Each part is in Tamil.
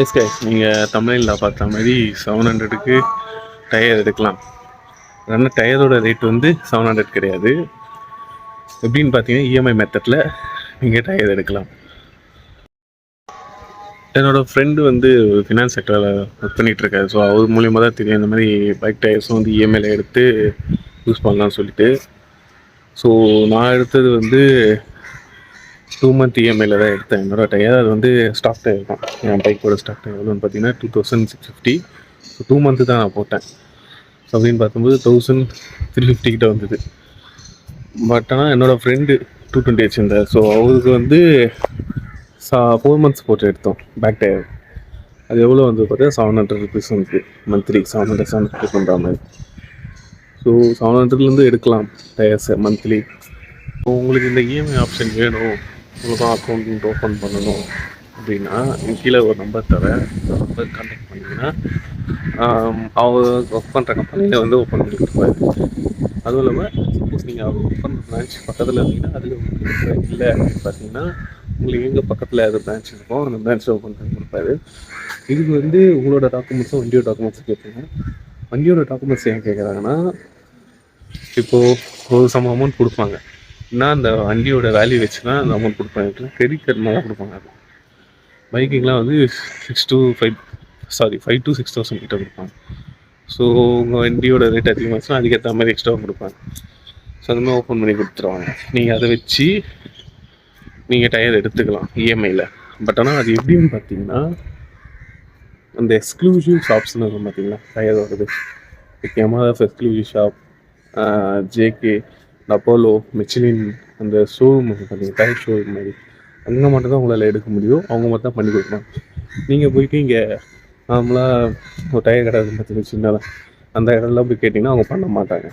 எஸ் கைஸ், நீங்கள் தமிழில் பார்த்த மாதிரி 700க்கு டயர் எடுக்கலாம். ஆனால் டயரோட ரேட் வந்து 700 கிடையாது. எப்படின்னு பார்த்தீங்கன்னா இஎம்ஐ மெத்தடில் நீங்கள் டயர் எடுக்கலாம். என்னோடய ஃப்ரெண்டு வந்து ஃபினான்ஸ் செக்டரில் ஒர்க் பண்ணிகிட்ருக்காரு. ஸோ அவர் மூலியமாக தான் தெரியும் இந்த மாதிரி பைக் டயர்ஸும் வந்து இஎம்ஐயில் எடுத்து யூஸ் பண்ணலாம்னு சொல்லிட்டு. ஸோ நான் எடுத்தது வந்து 2 month இஎம்ஐயில் தான் எடுத்தேன் என்னோட டயர். அது வந்து ஸ்டாக் டயர் தான். என் பைக்கோட ஸ்டாக் டயர் எவ்வளோன்னு பார்த்தீங்கன்னா 2650. ஸோ 2 month தான் நான் போட்டேன். ஸோ அப்படின்னு பார்க்கும்போது 1350 கிட்ட வந்தது. பட் ஆனால் என்னோடய ஃப்ரெண்டு 220 வச்சுருந்தார். ஸோ அவருக்கு வந்து 4 months போட்டு எடுத்தோம் பேக் டயர். அது எவ்வளோ வந்து பார்த்தீங்கன்னா 700 rupees வந்து மந்த்லி 700 பண்ணுற மாதிரி. ஸோ 700லேருந்து எடுக்கலாம் டயர்ஸை மந்த்லி. ஸோ உங்களுக்கு இந்த இஎம்ஐ ஆப்ஷன் வேணும், உங்களுக்கு அக்கௌண்ட் ஓப்பன் பண்ணணும் அப்படின்னா கீழே ஒரு நம்பர் தரேன். அந்த நம்பர் கான்டாக்ட் பண்ணிங்கன்னா அவர் ஒர்க் பண்ணுற கம்பெனியில் வந்து ஓப்பன் பண்ணி கொடுப்பாரு. அதுவும் இல்லாமல் சப்போஸ் நீங்கள் அவர் ஒர்க் பண்ணுற பிரான்ச் பக்கத்தில் இருந்தீங்கன்னா அதில் உங்களுக்கு இல்லை அப்படின்னு பார்த்தீங்கன்னா உங்களுக்கு எங்கே பக்கத்தில் எது பிரான்ச் இருக்கும் அந்த பிரான்ச்சில் ஓப்பன் பண்ணி கொடுப்பாரு. இதுக்கு வந்து உங்களோட டாக்குமெண்ட்ஸும் வண்டியோட டாக்குமெண்ட்ஸும் கேட்பீங்க. வண்டியோட டாக்குமெண்ட்ஸ் ஏன் கேட்குறாங்கன்னா, இப்போது ஒரு சம் அமௌண்ட் கொடுப்பாங்க. நான் அந்த வண்டியோட வேல்யூ வச்சுன்னா அந்த அமௌண்ட் கொடுப்பாங்க. கிரெடிட் கார்டு மாதிரி தான் கொடுப்பாங்க. அது பைக்கிங்லாம் வந்து 5 to 6,000 கிட்ட கொடுப்பாங்க. ஸோ உங்கள் வண்டியோட ரேட் அதிகமாச்சுன்னா அதுக்கேற்ற மாதிரி எக்ஸ்ட்ரா கொடுப்பாங்க. ஸோ அந்த மாதிரி ஓப்பன் பண்ணி கொடுத்துருவாங்க. நீங்கள் அதை வச்சு நீங்கள் டயர் எடுத்துக்கலாம் இஎம்ஐயில். பட் ஆனால் அது எப்படின்னு பார்த்தீங்கன்னா, அந்த எக்ஸ்க்ளூசிவ் ஷாப்ஸ்னு இருக்கும் பார்த்தீங்களா டயர் வருது. Yamaha exclusive shop, JK, Apollo, மிச்சிலின், அந்த ஷோரூம் பார்த்தீங்கன்னா டயர் ஷோரூம் மாதிரி அங்கே மட்டும் தான் உங்களால் எடுக்க முடியும். அவங்க மட்டும் தான் பண்ணி கொடுப்பாங்க. நீங்கள் போயிட்டு இங்கே நார்மலாக ஒரு டயர் கடை பார்த்து சின்னதாக அந்த இடம்லாம் போய் கேட்டிங்கன்னா அவங்க பண்ண மாட்டாங்க.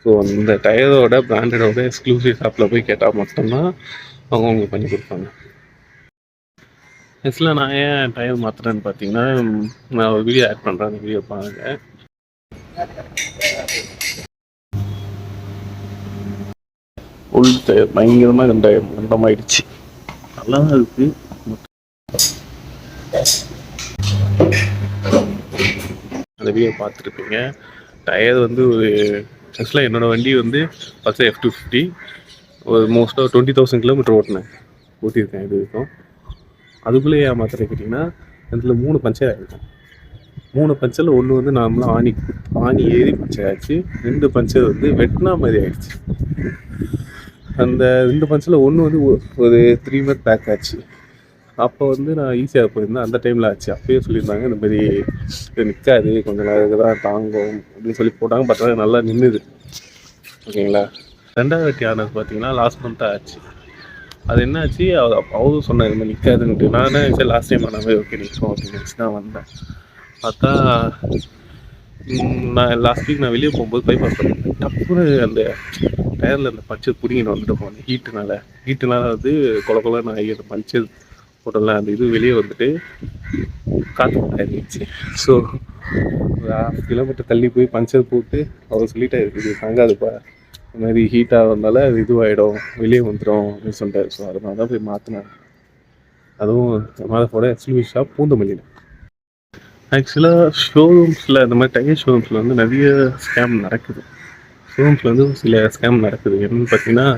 ஸோ அந்த டயரோட பிராண்டடோட எக்ஸ்க்ளூசிவ் ஷாப்பில் போய் கேட்டால் மட்டும்தான் அவங்க உங்களுக்கு பண்ணி கொடுப்பாங்க. நெக்ஸ்ட்டில் நான் ஏன் டயர் மாற்றுறேன்னு பார்த்தீங்கன்னா, நான் ஒரு வீடியோ ஆட் பண்ணுறேன். அந்த வீடியோ பாருங்கள். ஃபுல் டயர் பயங்கரமாக 2000 மண்டமாயிடுச்சு. நல்லா தான் இருக்குது. அந்த வீடியோ பார்த்துருப்பீங்க. டயர் வந்து ஒரு ஆக்சுவலாக என்னோடய வண்டி வந்து ஃபஸ்ட்டு F250 ஒரு மோஸ்ட்டாக 20,000 கிலோமீட்டர் ஓட்டியிருக்கேன் இது வரைக்கும். அதுக்குள்ளே ஏன் மாத்திரை கேட்டிங்கன்னா, அதில் 3 பஞ்சர் ஆகிருக்கும். 3 பஞ்சரில் ஒன்று வந்து நார்மலாக ஆணி ஏறி பஞ்சர் ஆகிடுச்சு. 2 பஞ்சர் வந்து வெட்னா மாதிரி ஆகிடுச்சு. அந்த 2 பஞ்சரில் ஒன்று வந்து ஒரு 3 month பேக் ஆச்சு. அப்போ வந்து நான் ஈஸியாக போயிருந்தேன். அந்த டைமில் ஆச்சு. அப்போயே சொல்லியிருந்தாங்க இந்த மாதிரி இது நிற்காது, கொஞ்சம் நேரம் தான் தாங்கும் அப்படின்னு சொல்லி போட்டாங்க. பட் நல்லா நின்றுது. ஓகேங்களா. 2வது வாட்டி ஆனது பார்த்தீங்கன்னா லாஸ்ட் மந்த்தாக ஆச்சு. அது என்ன ஆச்சு, அவரும் சொன்னார் இந்த மாதிரி நிற்காதுன்ட்டு. நான் என்ன சரி லாஸ்ட் டைம் ஆன மாதிரி ஓகே நிற்கும் அப்படின்னு நினச்சி தான் வந்தேன். பார்த்தா நான் லாஸ்ட் வீக் நான் வெளியே போகும்போது பைபாஸ் பண்ணிட்டேன். டப்புன்னு அந்த டயரில் அந்த பஞ்சர் பிடிங்கிட்டு வந்துட்டு போனேன். ஹீட்டுனால வந்து கொலன்னு ஆகி அந்த பஞ்சர் போட்டல அந்த இது வெளியே வந்துட்டு காற்று ஆயிடுச்சு. ஸோ ஒரு 1/2 கிலோமீட்டர் தள்ளி போய் பஞ்சர் போட்டு அவர் சொல்லிட்டா இருக்குது தாங்காதுப்பா, இந்த மாதிரி ஹீட்டாக வந்தால அது இதுவாகிடும், வெளியே வந்துடும் அப்படின்னு சொல்லிட்டாரு. ஸோ அதனால தான் போய் மாற்றினேன். அதுவும் மாதப்போட எக்ஸ்க்ளூசிவ் ஷாப் பூந்தமல்லியில். ஆக்சுவலாக ஷோரூம்ஸில் இந்த மாதிரி டயர் ஷோரூம்ஸில் வந்து நிறைய ஸ்கேம் நடக்குது. ஷோரூம்ஸில் வந்து சில ஸ்கேம் நடக்குது. என்னென்னு பார்த்தீங்கன்னா,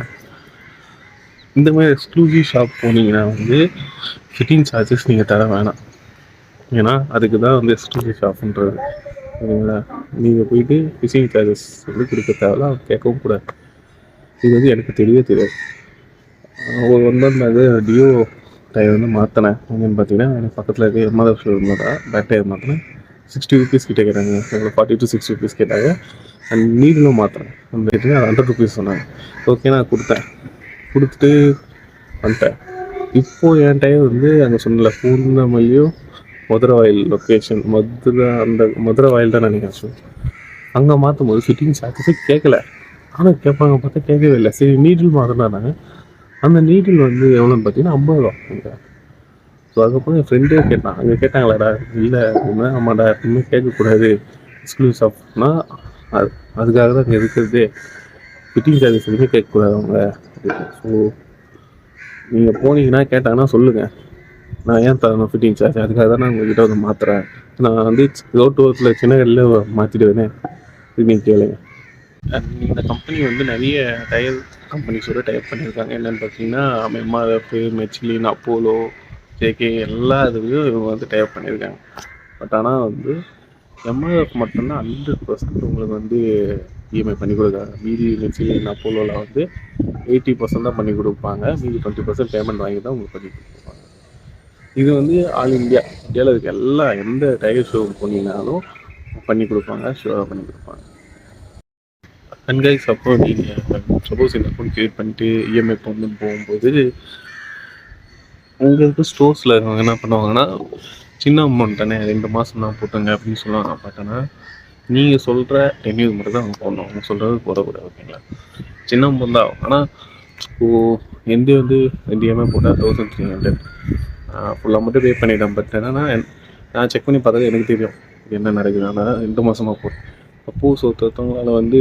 இந்த மாதிரி எக்ஸ்க்ளூசிவ் ஷாப் போனீங்கன்னா வந்து ஃபிட்டிங் சார்ஜஸ் நீங்கள் தர வேணாம். ஏன்னா அதுக்கு தான் வந்து எக்ஸ்க்ளூசிவ் ஷாப்புன்றது. ஓகேங்களா. நீங்கள் போயிட்டு ஃபிட்டிங் சார்ஜஸ் வந்து கொடுக்க தேவையில்ல, கேட்கவும் கூடாது. இது வந்து எனக்கு தெரியவே தெரியாது. ஒரு 1 month அது டியோ டயர் வந்து மாற்றினேன். என்னென்னு பார்த்தீங்கன்னா, எனக்கு பக்கத்தில் இருக்க யமாஹா ஷோரூமில் தான் பேக் டயர் மாற்றினேன். 60 rupees கிட்டே கேட்டாங்க. 40 to 60 rupees கேட்டாங்க. அண்ட் நீடிலும் மாற்றினேன். அந்த ரேட்டுக்கு 100 rupees சொன்னாங்க. ஓகே நான் கொடுத்துட்டு வந்துட்டேன். இப்போது என் டயர் வந்து அங்கே சொன்னல பூந்தமல்லியும் மதுரை வாயில் லொக்கேஷன் மதுரை வாயில் தான் நினைக்கிறேன். அங்கே மாற்றும் போது ஃபிட்டிங் சார்ஜஸே கேட்கல. ஆனால் கேட்பாங்க பார்த்தா கேட்கவே இல்லை. சரி நீடில் மாற்றினாங்க. அந்த நீடில் வந்து எவ்வளோன்னு பார்த்தீங்கன்னா 50 ரூபா. ஸோ அதுக்கப்புறம் என் ஃப்ரெண்டே கேட்டான், அங்கே கேட்டாங்களாடா, இல்லை அப்படின்னா ஆமாடா எப்பவுமே கேட்கக்கூடாது, எக்ஸ்க்ளூசிவ் ஷாப்னா அதுக்காக தான் அங்கே இருக்கிறதே, ஃபிட்டிங் சார்ஜஸ் எதுவுமே கேட்கக்கூடாது அவங்க. ஸோ நீங்கள் போனீங்கன்னா கேட்டாங்கன்னா சொல்லுங்கள், நான் ஏன் தரணும் ஃபிட்டிங் சார்ஜ்? அதுக்காக தான் நான் உங்ககிட்ட வந்து மாத்துறேன். நான் வந்து ரோட்டோரத்தில் சின்ன கடையில் மாற்றிடுவேனே. நீங்கள் கேளுங்க. இந்த கம்பெனி வந்து நிறைய டயர் கம்பெனிஸோட டைப் பண்ணியிருக்காங்க. என்னென்னு பார்த்தீங்கன்னா எம்ஆர்எஃப், மெச்லின், அப்போலோ, ஜேகே எல்லா இதுலேயும் இவங்க வந்து டைப் பண்ணியிருக்காங்க. பட் ஆனால் வந்து எம்ஆர்எஃப் மட்டும்தான் 100% உங்களுக்கு வந்து இஎம்ஐ பண்ணி கொடுக்குறாங்க. மீதி மெச்லின், அப்போலோவில் வந்து 80% தான் பண்ணி கொடுப்பாங்க. மீதி 20% பேமெண்ட் வாங்கி தான் உங்களுக்கு பண்ணி கொடுப்பாங்க. இது வந்து ஆல் இந்தியாவில் இருக்க எந்த டயர் ஷோ போனீங்கன்னாலும் பண்ணி கொடுப்பாங்க, ஷோவாக பண்ணி கொடுப்பாங்க. அண்ட் கைஸ், அப்போ நீங்கள் சப்போஸ் இந்த அக்கௌண்ட் கிரியேட் பண்ணிட்டு இஎம்ஐ போகும்போது உங்களுக்கு ஸ்டோர்ஸில் இருக்கவங்க என்ன பண்ணுவாங்கன்னா, சின்ன அமௌண்ட் தானே 2 மாதம் தான் போட்டுங்க அப்படின்னு சொல்லுவாங்க. பட் ஆனால் நீங்கள் சொல்கிற டென்யூர் மட்டும் தான் அவங்க போடணும். அவங்க சொல்கிறது போடக்கூடாது. ஓகேங்களா? சின்ன அமௌண்ட் தான். ஆனால் எந்த வந்து 2 இஎம்ஐ போட்டால் 1300 ஃபுல் அமௌண்ட்டு பே பண்ணிட்டேன். பட் என்னன்னா நான் செக் பண்ணி பார்த்தது எனக்கு தெரியும் என்ன நடக்குது. ஆனால் 2 மாதமாக போட்டேன். சப்போஸ் ஒருத்தவங்களால் வந்து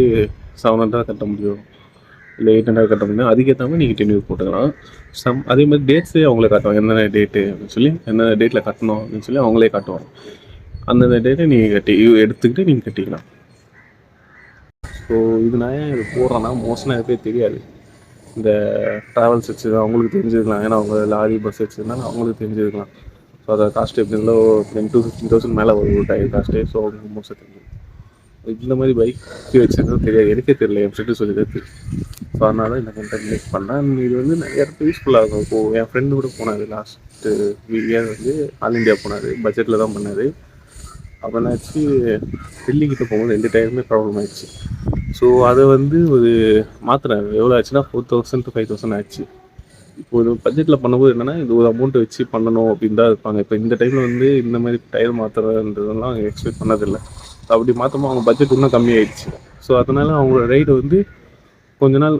700 கட்ட முடியும், இல்லை 800 கட்ட முடியும். அதுக்கேற்ற மாதிரி நீங்கள் டென்யூர் போட்டுக்கலாம். அதே மாதிரி டேட்ஸே அவங்களே காட்டுவாங்க. என்னென்ன டேட்டு அப்படின்னு சொல்லி, என்னென்ன டேட்டில் கட்டணும் அப்படின்னு சொல்லி அவங்களே காட்டுவாங்க. அந்தந்த டேட்டை நீங்கள் எடுத்துக்கிட்டு நீங்கள் கட்டிக்கலாம். ஸோ இது நான் ஏன் இது போடுறேன்னா, மோஸ்ட்லி நிறைய பேர் தெரியாது. இந்த ட்ராவல்ஸ் வச்சு அவங்களுக்கு தெரிஞ்சுக்கலாம். ஏன்னா அவங்க லாரி பஸ் வச்சுருந்தாலும் அவங்களுக்கு தெரிஞ்சுக்கலாம். ஸோ அதை காஸ்ட் எப்படி இருந்தாலும் 10,000 to 15,000 மேலே ஒரு டயர் காஸ்ட்டு. ஸோ அவங்க மோஸ்ட்டாக தெரிஞ்சுக்கலாம். இந்த மாதிரி பைக் வச்சுருந்தது தெரியாது, எனக்கே தெரியல, என் ஃப்ரெண்டு சொல்லி தான் தெரியும். ஸோ அதனால இந்த கண்டென்ட் மேக் பண்ணேன். இது வந்து நிறைய இடத்துல யூஸ்ஃபுல்லாக இருக்கும். இப்போது என் ஃப்ரெண்டு கூட போனார் லாஸ்ட்டு இயர் வந்து ஆல் இண்டியா போனார். பட்ஜெட்டில் தான் பண்ணார். அப்போ என்னாச்சு, டெல்லிக்கிட்ட போகும்போது 2 டயருமே ப்ராப்ளம் ஆயிடுச்சு. ஸோ அதை வந்து ஒரு மாத்திரம் எவ்வளோ ஆச்சுன்னா 4,000 to 5,000 ஆச்சு. இப்போ ஒரு பட்ஜெட்டில் பண்ணும்போது என்னென்னா, இது ஒரு அமௌண்ட்டு வச்சு பண்ணணும் அப்படின்னு தான் இருப்பாங்க. இப்போ இந்த டைமில் வந்து இந்த மாதிரி டயர் மாற்றுறதுன்றதெல்லாம் எக்ஸ்பெக்ட் பண்ணதில்லை. அப்படி மாற்றமாக அவங்க பட்ஜெட் இன்னும் கம்மியாயிடுச்சு. ஸோ அதனால் அவங்களோட ரைடு வந்து கொஞ்ச நாள்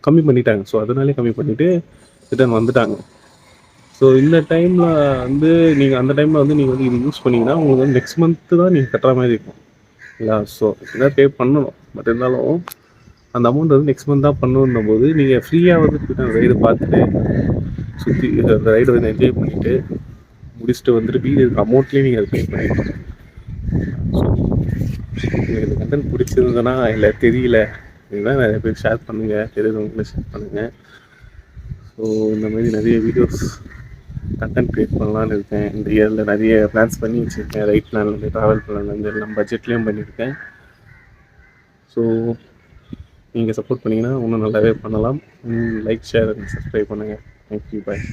கம்மி பண்ணிட்டாங்க. ஸோ அதனாலே கம்மி பண்ணிவிட்டு ரிட்டர்ன் வந்துட்டாங்க. ஸோ இந்த டைமில் வந்து நீங்கள் அந்த டைமில் வந்து நீங்கள் வந்து இது யூஸ் பண்ணிங்கன்னா உங்களுக்கு வந்து நெக்ஸ்ட் மந்த்து தான் நீங்கள் கட்டுற மாதிரி இருக்கும் இல்லையா? ஸோ என்ன பே பண்ணணும். பட் இருந்தாலும் அந்த அமௌண்ட் வந்து நெக்ஸ்ட் மந்த் தான் பண்ணணும் போது நீங்கள் ஃப்ரீயாக வந்து அந்த ரைடு பார்த்துட்டு சுற்றி அந்த ரைடை வந்து என்ஜாய் பண்ணிவிட்டு முடிச்சுட்டு வந்துட்டு மீதி இருக்க அமௌண்ட்லேயே நீங்கள் அதை பே பண்ணிட்டு. ஸோ உங்களுக்கு இந்த கண்டென்ட் பிடிச்சிருந்ததுன்னா இல்லை தெரியல இதுதான் நிறைய பேர் ஷேர் பண்ணுங்கள், தெரிஞ்சவங்களை ஷேர் பண்ணுங்கள். ஸோ இந்த மாதிரி நிறைய வீடியோஸ் கண்டென்ட் க்ரியேட் பண்ணலான்னு இருக்கேன். இந்த இயரில் நிறைய பிளான்ஸ் பண்ணி வச்சுருக்கேன். ரைட் பிளான்லேருந்து, ட்ராவல் பிளான்லேருந்து எல்லாம் பட்ஜெட்லேயும் பண்ணியிருக்கேன். ஸோ நீங்கள் சப்போர்ட் பண்ணிங்கன்னா இன்னும் நல்லாவே பண்ணலாம். லைக், ஷேர் அண்ட் சப்ஸ்கிரைப் பண்ணுங்கள். தேங்க்யூ, பாய்.